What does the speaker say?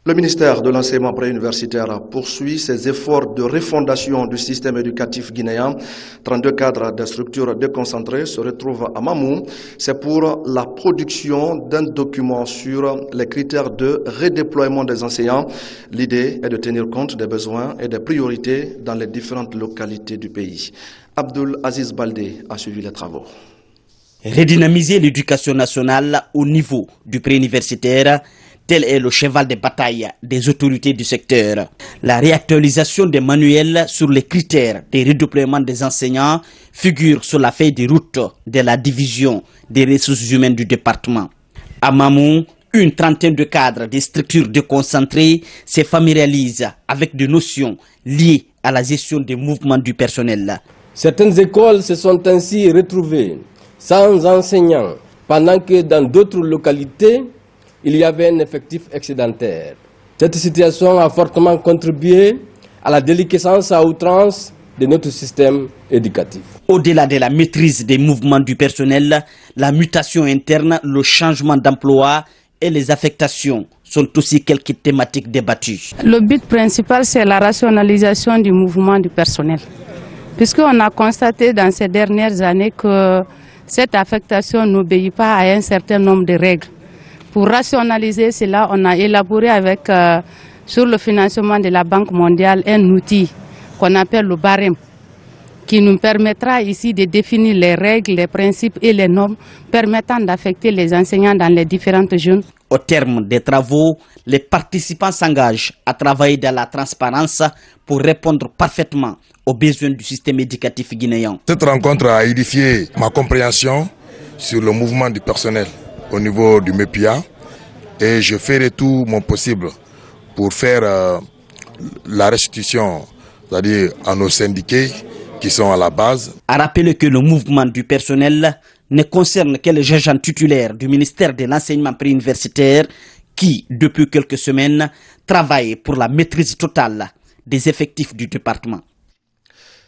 Le ministère de l'enseignement préuniversitaire poursuit ses efforts de refondation du système éducatif guinéen. 32 cadres de structures déconcentrées se retrouvent à Mamou. C'est pour la production d'un document sur les critères de redéploiement des enseignants. L'idée est de tenir compte des besoins et des priorités dans les différentes localités du pays. Abdul Aziz Baldé a suivi les travaux. Redynamiser l'éducation nationale au niveau du préuniversitaire, tel est le cheval de bataille des autorités du secteur. La réactualisation des manuels sur les critères des redéploiements des enseignants figure sur la feuille de route de la division des ressources humaines du département. À Mamou, une trentaine de cadres des structures déconcentrées se familiarisent avec des notions liées à la gestion des mouvements du personnel. Certaines écoles se sont ainsi retrouvées sans enseignants, pendant que dans d'autres localités, il y avait un effectif excédentaire. Cette situation a fortement contribué à la déliquescence à outrance de notre système éducatif. Au-delà de la maîtrise des mouvements du personnel, la mutation interne, le changement d'emploi et les affectations sont aussi quelques thématiques débattues. Le but principal, c'est la rationalisation du mouvement du personnel. Puisqu'on a constaté dans ces dernières années que cette affectation n'obéit pas à un certain nombre de règles. Pour rationaliser cela, on a élaboré sur le financement de la Banque mondiale un outil qu'on appelle le barème, qui nous permettra ici de définir les règles, les principes et les normes permettant d'affecter les enseignants dans les différentes zones. Au terme des travaux, les participants s'engagent à travailler dans la transparence pour répondre parfaitement aux besoins du système éducatif guinéen. Cette rencontre a édifié ma compréhension sur le mouvement du personnel au niveau du MEPIA et je ferai tout mon possible pour faire la restitution, c'est-à-dire à nos syndiqués qui sont à la base. À rappeler que le mouvement du personnel ne concerne que les agents titulaires du ministère de l'enseignement préuniversitaire qui, depuis quelques semaines, travaillent pour la maîtrise totale des effectifs du département.